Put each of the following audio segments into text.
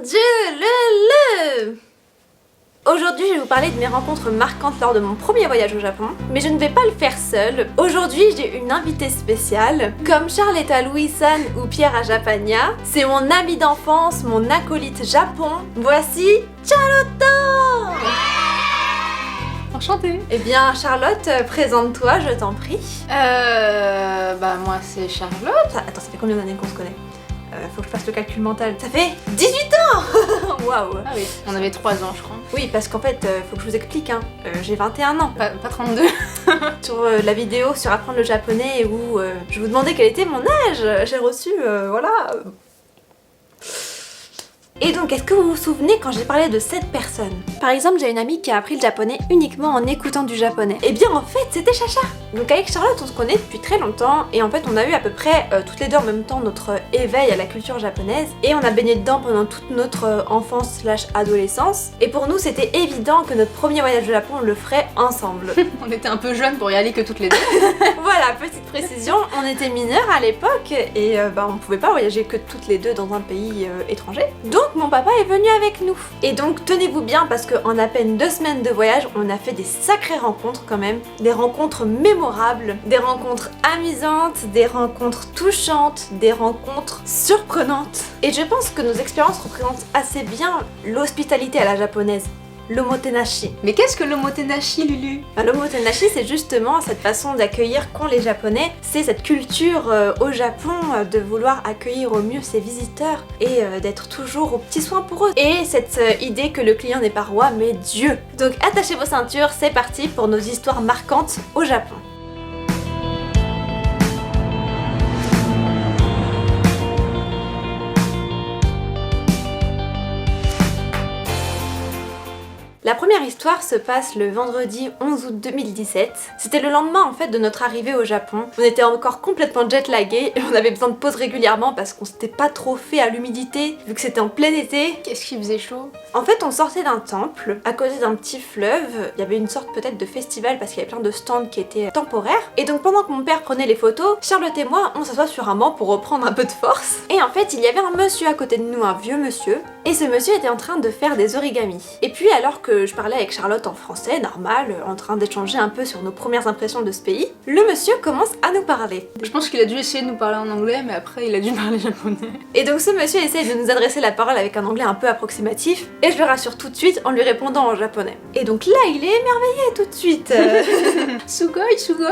Dieu, Aujourd'hui, je vais vous parler de mes rencontres marquantes lors de mon premier voyage au Japon, mais je ne vais pas le faire seule. Aujourd'hui, j'ai une invitée spéciale. Comme Charles est à Louis-san ou Pierre à Japania, c'est mon ami d'enfance, mon acolyte Japon. Voici Charlotte. Enchantée. Eh bien, Charlotte, présente-toi, je t'en prie. Moi c'est Charlotte. Attends, ça fait combien d'années qu'on se connaît? Faut que je fasse le calcul mental. Ça fait 18 ans. Waouh. Ah oui, on avait 3 ans je crois. Oui, parce qu'en fait, faut que je vous explique, j'ai 21 ans. Pas 32. Sur la vidéo sur apprendre le japonais où je vous demandais quel était mon âge, j'ai reçu, voilà. Et donc, est-ce que vous vous souvenez quand j'ai parlé de cette personne? Par exemple, j'ai une amie qui a appris le japonais uniquement en écoutant du japonais. Et bien en fait, c'était Chacha. Donc avec Charlotte, on se connaît depuis très longtemps et en fait, on a eu à peu près toutes les deux en même temps notre éveil à la culture japonaise et on a baigné dedans pendant toute notre enfance / adolescence. Et pour nous, c'était évident que notre premier voyage au Japon, on le ferait ensemble. On était un peu jeunes pour y aller que toutes les deux. Voilà, petite précision, on était mineurs à l'époque et on pouvait pas voyager que toutes les deux dans un pays étranger. Donc mon papa est venu avec nous. Et donc tenez-vous bien parce qu'en à peine 2 semaines de voyage, on a fait des sacrées rencontres quand même. Des rencontres mémorables, des rencontres amusantes, des rencontres touchantes, des rencontres surprenantes. Et je pense que nos expériences représentent assez bien l'hospitalité à la japonaise. L'omotenashi. Mais qu'est-ce que l'omotenashi, Lulu? L'omotenashi, c'est justement cette façon d'accueillir qu'ont les Japonais. C'est cette culture au Japon de vouloir accueillir au mieux ses visiteurs et d'être toujours aux petits soins pour eux. Et cette idée que le client n'est pas roi mais Dieu. Donc attachez vos ceintures, c'est parti pour nos histoires marquantes au Japon. La première histoire se passe le vendredi 11 août 2017. C'était le lendemain en fait de notre arrivée au Japon. On était encore complètement jet-lagués et on avait besoin de pause régulièrement parce qu'on s'était pas trop fait à l'humidité vu que c'était en plein été. Qu'est-ce qui faisait chaud? En fait, on sortait d'un temple à côté d'un petit fleuve. Il y avait une sorte peut-être de festival parce qu'il y avait plein de stands qui étaient temporaires. Et donc pendant que mon père prenait les photos, Charlotte et moi, on s'assoit sur un banc pour reprendre un peu de force. Et en fait, il y avait un monsieur à côté de nous, un vieux monsieur. Et ce monsieur était en train de faire des origamis. Et puis alors que je parlais avec Charlotte en français, normal, en train d'échanger un peu sur nos premières impressions de ce pays, le monsieur commence à nous parler. Je pense qu'il a dû essayer de nous parler en anglais, mais après il a dû parler japonais. Et donc ce monsieur essaye de nous adresser la parole avec un anglais un peu approximatif, et je le rassure tout de suite en lui répondant en japonais. Et donc là, il est émerveillé tout de suite. Sugoi, sugoi.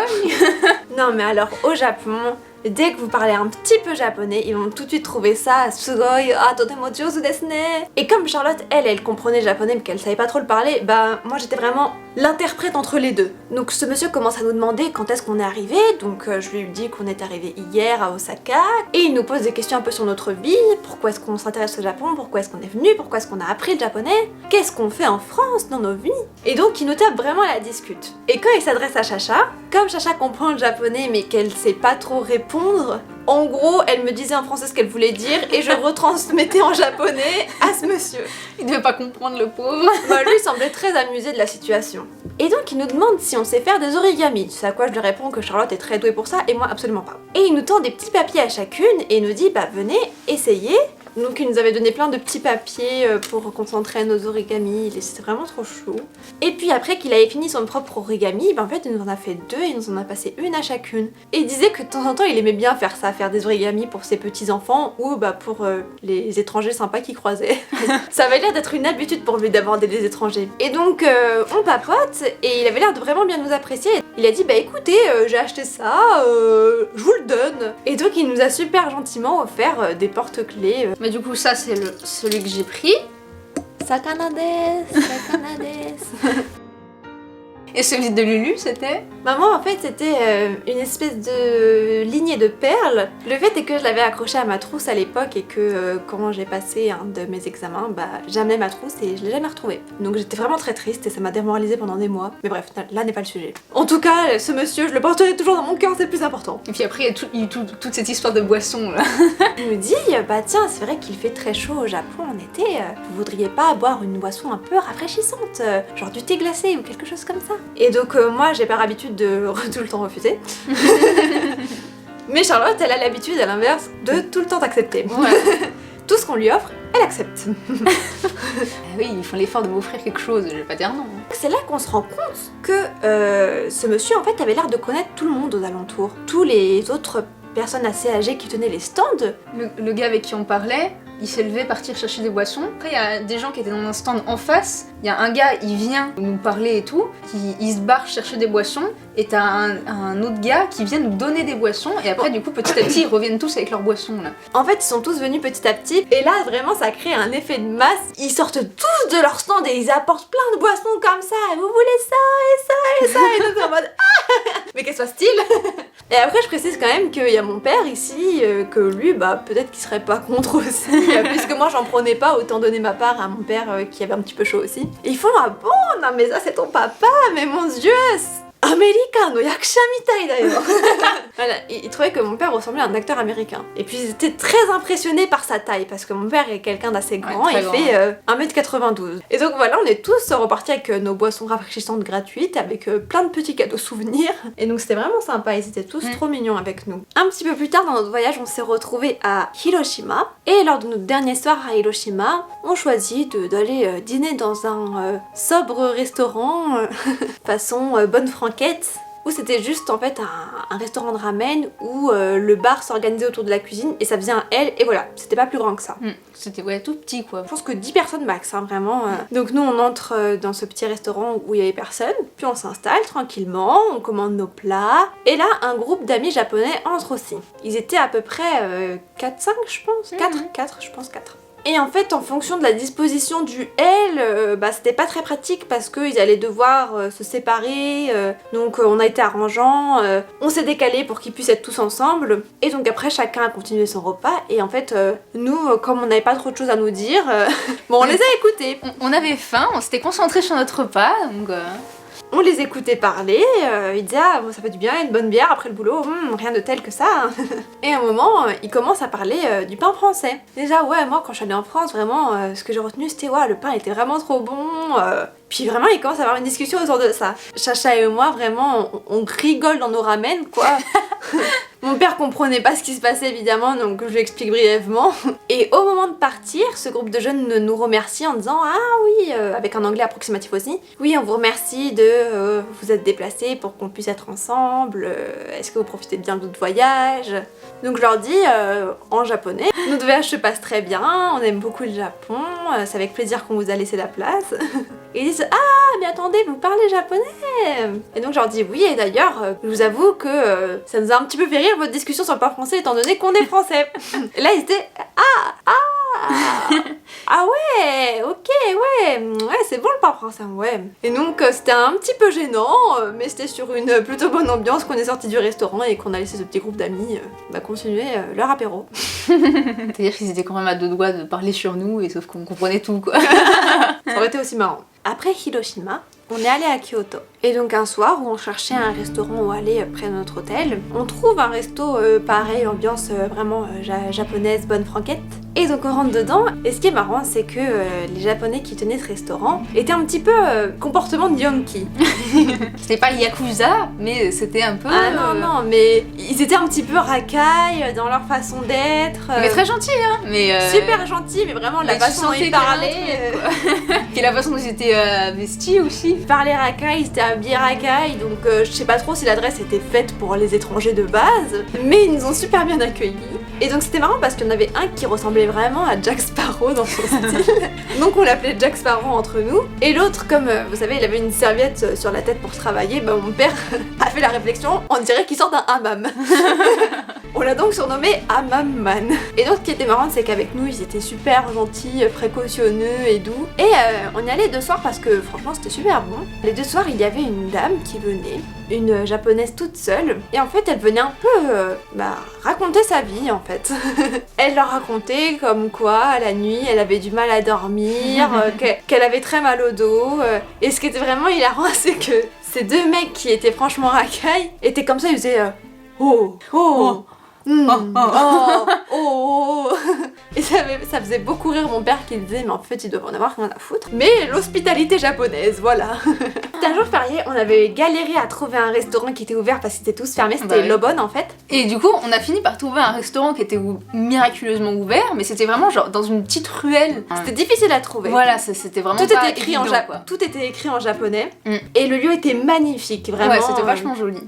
Non mais alors, au Japon, dès que vous parlez un petit peu japonais, ils vont tout de suite trouver ça sugoi, totemo jouzu desu ne. Et comme Charlotte, elle comprenait le japonais mais qu'elle savait pas trop le parler, moi j'étais vraiment l'interprète entre les deux. Donc ce monsieur commence à nous demander quand est-ce qu'on est arrivé, donc je lui dis qu'on est arrivé hier à Osaka, et il nous pose des questions un peu sur notre vie, pourquoi est-ce qu'on s'intéresse au Japon, pourquoi est-ce qu'on est venu, pourquoi est-ce qu'on a appris le japonais, qu'est-ce qu'on fait en France dans nos vies. Et donc il nous tape vraiment à la discute. Et quand il s'adresse à Chacha, comme Chacha comprend le japonais mais qu'elle sait pas trop répondre, en gros, elle me disait en français ce qu'elle voulait dire et je retransmettais en japonais à ce monsieur. Il devait pas comprendre, le pauvre. Lui, il semblait très amusé de la situation. Et donc, il nous demande si on sait faire des origamis. C'est à quoi je lui réponds que Charlotte est très douée pour ça et moi absolument pas. Et il nous tend des petits papiers à chacune et il nous dit venez, essayez. Donc il nous avait donné plein de petits papiers pour concentrer nos origamis, c'était vraiment trop chou. Et puis après qu'il avait fini son propre origami, en fait il nous en a fait 2 et il nous en a passé une à chacune. Et il disait que de temps en temps il aimait bien faire ça, faire des origamis pour ses petits enfants ou pour les étrangers sympas qu'il croisait. Ça avait l'air d'être une habitude pour lui d'aborder des étrangers. Et donc on papote et il avait l'air de vraiment bien nous apprécier. Il a dit écoutez, j'ai acheté ça, je vous le donne. Et donc il nous a super gentiment offert des porte-clés. Mais du coup ça c'est celui que j'ai pris. Sakana desu, sakana desu. Et celui de Lulu, c'était? Maman, en fait, c'était une espèce de lignée de perles. Le fait est que je l'avais accroché à ma trousse à l'époque et que quand j'ai passé un de mes examens, j'ai amené ma trousse et je l'ai jamais retrouvée. Donc j'étais vraiment très triste et ça m'a démoralisée pendant des mois. Mais bref, là n'est pas le sujet. En tout cas, ce monsieur, je le porterai toujours dans mon cœur, c'est le plus important. Et puis après, il y a toute cette histoire de boisson là. Il me dit, tiens, c'est vrai qu'il fait très chaud au Japon en été, vous voudriez pas boire une boisson un peu rafraîchissante, genre du thé glacé ou quelque chose comme ça? Et donc moi j'ai pas l'habitude de tout le temps refuser. Mais Charlotte, elle a l'habitude à l'inverse de tout le temps accepter. Ouais. tout ce qu'on lui offre, elle accepte. Oui, ils font l'effort de m'offrir quelque chose, je vais pas dire non. C'est là qu'on se rend compte que ce monsieur en fait avait l'air de connaître tout le monde aux alentours. Tous les autres personnes assez âgées qui tenaient les stands. Le gars avec qui on parlait, il s'est levé partir chercher des boissons. Après, il y a des gens qui étaient dans un stand en face. Il y a un gars, il vient nous parler et tout, il se barre chercher des boissons. Et t'as un autre gars qui vient nous donner des boissons. Et après, du coup, petit à petit, ils reviennent tous avec leurs boissons là. En fait, ils sont tous venus petit à petit. Et là, vraiment, ça crée un effet de masse. Ils sortent tous de leur stand et ils apportent plein de boissons comme ça. Vous voulez ça et ça et ça. Et donc, en mode mais qu'elle soit style. Et après, je précise quand même qu'il y a mon père ici, que lui, bah, peut-être qu'il serait pas contre aussi. Puisque moi, j'en prenais pas, autant donner ma part à mon père qui avait un petit peu chaud aussi. Et ils font ah bon, non mais ça c'est ton papa, mais mon dieu, Americano, yakusha mitai d'ailleurs. Voilà, ils trouvaient que mon père ressemblait à un acteur américain. Et puis ils étaient très impressionnés par sa taille, parce que mon père est quelqu'un d'assez grand, il fait 1m92. Et donc voilà, on est tous repartis avec nos boissons rafraîchissantes gratuites, avec plein de petits cadeaux souvenirs. Et donc c'était vraiment sympa, ils étaient tous trop mignons avec nous. Un petit peu plus tard dans notre voyage, on s'est retrouvés à Hiroshima. Et lors de notre dernier soir à Hiroshima, on choisit d'aller dîner dans un sobre restaurant, façon bonne franquette, où c'était juste en fait un restaurant de ramen où le bar s'organisait autour de la cuisine et ça faisait un L et voilà, c'était pas plus grand que ça. C'était tout petit quoi. Je pense que 10 personnes max, hein, vraiment. Donc nous on entre dans ce petit restaurant où il y avait personne, puis on s'installe tranquillement, on commande nos plats, et là un groupe d'amis japonais entre aussi. Ils étaient à peu près 4-5 je pense, 4 je pense 4. Et en fait, en fonction de la disposition du L, bah, c'était pas très pratique parce qu'ils allaient devoir se séparer. Donc on a été arrangeant, on s'est décalé pour qu'ils puissent être tous ensemble. Et donc après, chacun a continué son repas. Et en fait, nous, comme on n'avait pas trop de choses à nous dire, bon, on les a écoutés. On avait faim, on s'était concentré sur notre repas, donc... On les écoutait parler, ils disaient ah bon, ça fait du bien, une bonne bière après le boulot, rien de tel que ça. Et à un moment, ils commencent à parler du pain français. Déjà ouais, moi quand je suis allée en France, vraiment, ce que j'ai retenu c'était ouais, le pain était vraiment trop bon. Puis vraiment, ils commencent à avoir une discussion autour de ça. Chacha et moi, vraiment, on rigole dans nos ramen, quoi. Mon père comprenait pas ce qui se passait, évidemment, donc je lui explique brièvement. Et au moment de partir, ce groupe de jeunes nous remercie en disant ah oui, avec un anglais approximatif aussi. Oui, on vous remercie de vous être déplacés pour qu'on puisse être ensemble. Est-ce que vous profitez bien de votre voyage? Donc je leur dis en japonais, notre voyage se passe très bien, on aime beaucoup le Japon, c'est avec plaisir qu'on vous a laissé la place. Et ils disent ah mais attendez, vous parlez japonais? Et donc je leur dis oui, et d'ailleurs je vous avoue que ça nous a un petit peu fait rire votre discussion sur le pain français étant donné qu'on est français. Et là ils étaient ah ouais, ok, ouais c'est bon le pain français, ouais. Et donc c'était un petit peu gênant, mais c'était sur une plutôt bonne ambiance qu'on est sorti du restaurant et qu'on a laissé ce petit groupe d'amis continuer leur apéro. C'est-à-dire qu'ils étaient quand même à deux doigts de parler sur nous, et sauf qu'on comprenait tout quoi. Ça aurait été aussi marrant. Après Hiroshima, on est allé à Kyoto. Et donc un soir où on cherchait un restaurant où aller près de notre hôtel, on trouve un resto pareil, ambiance vraiment japonaise, bonne franquette. Et donc on rentre dedans, et ce qui est marrant c'est que les japonais qui tenaient ce restaurant étaient un petit peu comportement de yonki. C'était pas le yakuza, mais c'était un peu... Ah non, mais ils étaient un petit peu racailles dans leur façon d'être. Mais très gentils hein, mais... Super gentils, mais vraiment la façon dont ils parlaient... Et la façon dont ils étaient vestis aussi. Ils parlaient racaille, ils étaient habillés racaille, donc je sais pas trop si l'adresse était faite pour les étrangers de base, mais ils nous ont super bien accueillis. Et donc c'était marrant parce qu'il y en avait un qui ressemblait vraiment à Jack Sparrow dans son style. Donc on l'appelait Jack Sparrow entre nous. Et l'autre, comme vous savez, il avait une serviette sur la tête pour travailler, bah mon père a fait la réflexion, on dirait qu'il sort d'un hammam. On l'a donc surnommé Hammam Man. Et donc ce qui était marrant, c'est qu'avec nous, ils étaient super gentils, précautionneux et doux. Et on y allait 2 soirs parce que franchement c'était super bon. Les 2 soirs, il y avait une dame qui venait, une japonaise toute seule. Et en fait, elle venait un peu raconter sa vie en fait. Elle leur racontait comme quoi, la nuit, elle avait du mal à dormir, qu'elle avait très mal au dos. Et ce qui était vraiment hilarant, c'est que ces 2 mecs qui étaient franchement racailles étaient comme ça, ils faisaient Et ça faisait beaucoup rire mon père qui disait mais en fait ils doivent en avoir rien à foutre. Mais l'hospitalité japonaise, voilà. C'était un jour férié, on avait galéré à trouver un restaurant qui était ouvert parce qu'ils étaient tous fermés, c'était Lobon en fait. Et du coup on a fini par trouver un restaurant qui était miraculeusement ouvert, mais c'était vraiment genre dans une petite ruelle. C'était difficile à trouver. Voilà, c'était vraiment tout pas était écrit évident, tout était écrit en japonais et le lieu était magnifique, vraiment. Ouais, c'était vachement joli.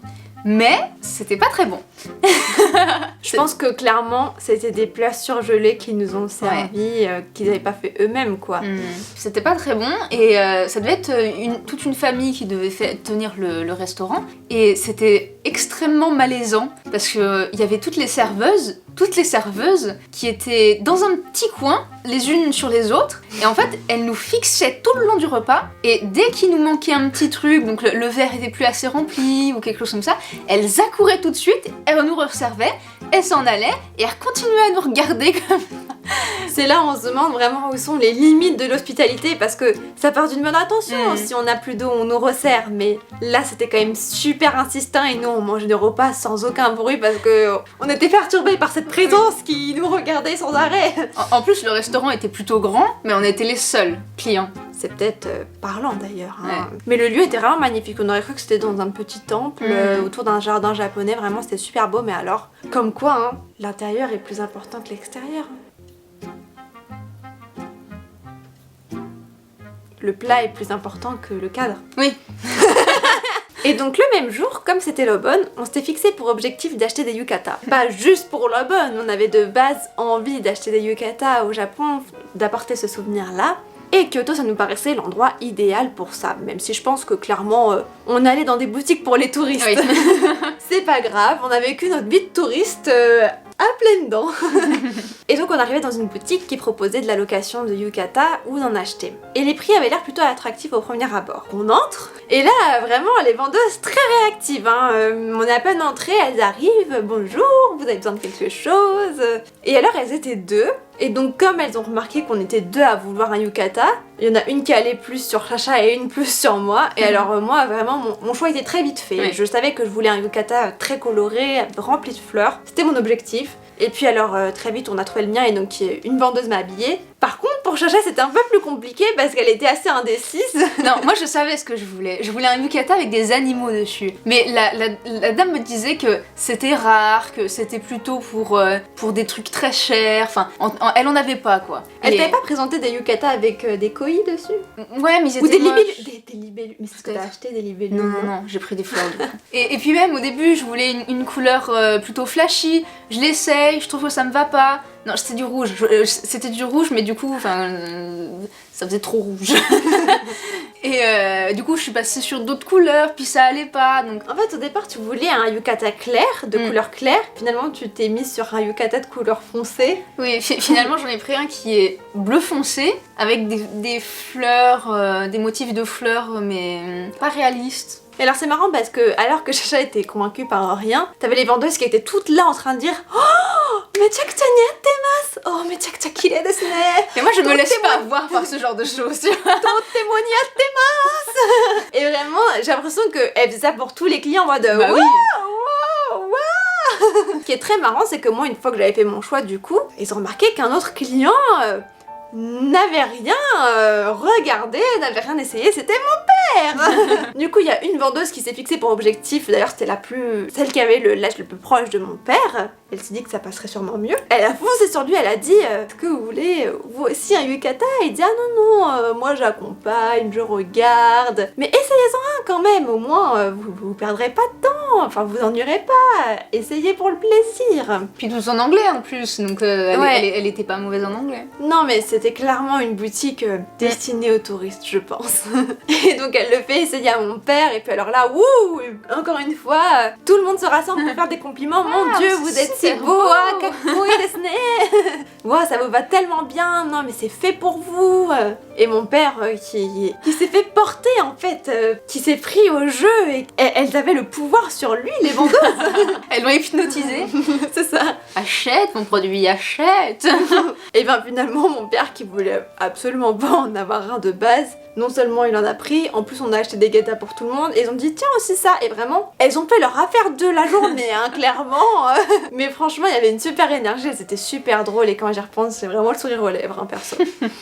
Mais c'était pas très bon. Je pense que clairement c'était des plats surgelés qui nous ont servi, qu'ils n'avaient pas fait eux-mêmes quoi. C'était pas très bon et ça devait être toute une famille qui devait tenir le restaurant et c'était extrêmement malaisant parce que il y avait toutes les serveuses qui étaient dans un petit coin, les unes sur les autres, et en fait elles nous fixaient tout le long du repas, et dès qu'il nous manquait un petit truc, donc le verre était plus assez rempli ou quelque chose comme ça, elles accouraient tout de suite, elles nous resservaient, elles s'en allaient et elles continuaient à nous regarder comme... C'est là où on se demande vraiment où sont les limites de l'hospitalité parce que ça part d'une bonne intention. Si on n'a plus d'eau, on nous resserre. Mais là, c'était quand même super insistant et nous, on mangeait des repas sans aucun bruit parce que on était perturbés par cette présence qui nous regardait sans arrêt. En plus, le restaurant était plutôt grand, mais on était les seuls clients. C'est peut-être parlant d'ailleurs. Mais le lieu était vraiment magnifique. On aurait cru que c'était dans un petit temple autour d'un jardin japonais. Vraiment, c'était super beau. Mais alors, comme quoi, l'intérieur est plus important que l'extérieur. Le plat est plus important que le cadre. Oui. Et donc le même jour, comme c'était Lobon, on s'était fixé pour objectif d'acheter des yukata. Pas juste pour Lobon, on avait de base envie d'acheter des yukata au Japon, d'apporter ce souvenir-là. Et Kyoto, ça nous paraissait l'endroit idéal pour ça, même si je pense que clairement, on allait dans des boutiques pour les touristes. Oui. C'est pas grave, on a vécu notre vie de touriste à pleines dents. Et donc on arrivait dans une boutique qui proposait de la location de yukata ou d'en acheter. Et les prix avaient l'air plutôt attractifs au premier abord. On entre, et là vraiment les vendeuses très réactives. On est à peine entré, elles arrivent, bonjour, vous avez besoin de quelque chose. Et alors elles étaient deux. Et donc comme elles ont remarqué qu'on était deux à vouloir un yukata, il y en a une qui allait plus sur Chacha et une plus sur moi. Et alors moi vraiment mon choix était très vite fait. Oui. Je savais que je voulais un yukata très coloré, rempli de fleurs. C'était mon objectif. Et puis alors très vite on a trouvé le mien et donc une vendeuse m'a habillée. Par contre pour Chacha c'était un peu plus compliqué parce qu'elle était assez indécise. Non, moi je savais ce que je voulais. Je voulais un yukata avec des animaux dessus. Mais la dame me disait que c'était rare, que c'était plutôt pour des trucs très chers. Enfin, elle en avait pas quoi. Elle t'avait pas présenté des yukata avec des koi dessus? Ouais, mais ils étaient ou des libellules. Des libellules. Mais c'est ce que t'as acheté, des libellules? Non, j'ai pris des fleurs du coup. Et puis même au début je voulais une couleur plutôt flashy. Je l'essaye, je trouve que ça me va pas. Non, c'était du rouge. C'était du rouge, mais du coup, ça faisait trop rouge. Et du coup, je suis passée sur d'autres couleurs, puis ça allait pas. Donc en fait, au départ, tu voulais un yukata clair, de couleur claire. Finalement, tu t'es mise sur un yukata de couleur foncée. Oui, finalement, j'en ai pris un qui est bleu foncé, avec des fleurs, des motifs de fleurs, mais pas réalistes. Et alors c'est marrant parce que alors que Chacha était convaincue par rien, t'avais les vendeuses qui étaient toutes là en train de dire oh mais tchakucha niatemasu, oh mais tchakucha kirei desu ne. Et moi je me laisse pas avoir par ce genre de choses. Totemo niatemasu. Et vraiment j'ai l'impression qu'elle faisait ça pour tous les clients en mode bah oui. Ce qui est très marrant c'est que moi une fois que j'avais fait mon choix du coup, ils ont remarqué qu'un autre client n'avait rien regardé, n'avait rien essayé, c'était mon père. Du coup il y a une vendeuse qui s'est fixée pour objectif, d'ailleurs c'était celle qui avait l'âge le plus proche de mon père. Elle s'est dit que ça passerait sûrement mieux. Elle a foncé sur lui, elle a dit est-ce que vous voulez vous aussi un yukata? Il dit ah non, moi j'accompagne, je regarde. Mais essayez-en un quand même, au moins vous perdrez pas de temps, enfin vous ennuierez pas, essayez pour le plaisir. Puis tout en anglais en plus, donc elle était pas mauvaise en anglais. Non mais c'était clairement une boutique destinée aux touristes je pense. Et donc elle le fait essayer à mon père et puis alors là, wouh, encore une fois, tout le monde se rassemble pour faire des compliments. Mon Dieu, vous êtes si beau, kakui desu ne. Wow, ça vous va tellement bien, non mais c'est fait pour vous. Et mon père qui s'est fait porter en fait, qui s'est pris au jeu et elles avaient le pouvoir sur lui, les vendeuses. Elles l'ont hypnotisé. C'est ça. Achète mon produit, achète. Et ben finalement mon père qui voulait absolument pas en avoir un de base, non seulement il en a pris, en plus on a acheté des guetta pour tout le monde et ils ont dit tiens aussi ça et vraiment elles ont fait leur affaire de la journée hein, clairement. Mais franchement il y avait une super énergie, c'était super drôle et quand j'y repense c'est vraiment le sourire aux lèvres hein, perso.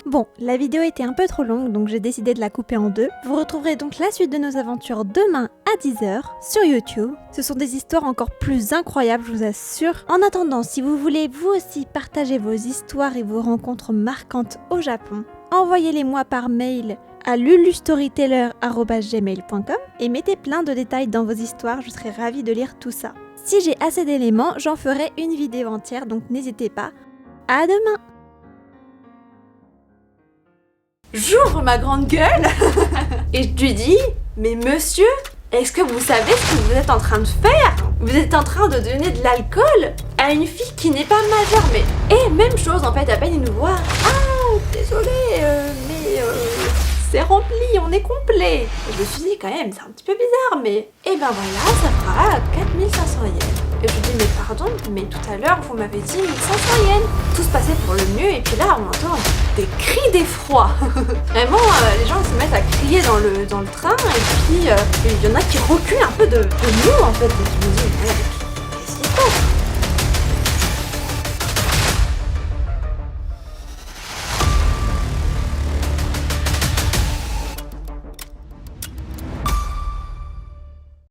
Bon, la vidéo était un peu trop longue donc j'ai décidé de la couper en deux. Vous retrouverez donc la suite de nos aventures demain à 10h sur YouTube. Ce sont des histoires encore plus incroyables, je vous assure. En attendant, si vous voulez vous aussi partager vos histoires et vos rencontres marquantes au Japon, envoyez-les moi par mail à lulustoryteller@gmail.com et mettez plein de détails dans vos histoires, je serai ravie de lire tout ça. Si j'ai assez d'éléments, j'en ferai une vidéo entière, donc n'hésitez pas. À demain! J'ouvre ma grande gueule et je lui dis mais monsieur, est-ce que vous savez ce que vous êtes en train de faire? Vous êtes en train de donner de l'alcool à une fille qui n'est pas majeure. Mais et même chose en fait, à peine il nous voit. Ah désolé mais c'est rempli, on est complet. Je me suis dit quand même c'est un petit peu bizarre mais et ben voilà ça fera 4500 yens. Et je lui dis mais pardon mais tout à l'heure vous m'avez dit 1500 yens. Tout se passait pour le mieux et puis là on entend des cris d'effroi. Vraiment les gens se mettent à crier dans le train et puis il y en a qui reculent un peu de nous en fait. Et je me dis mais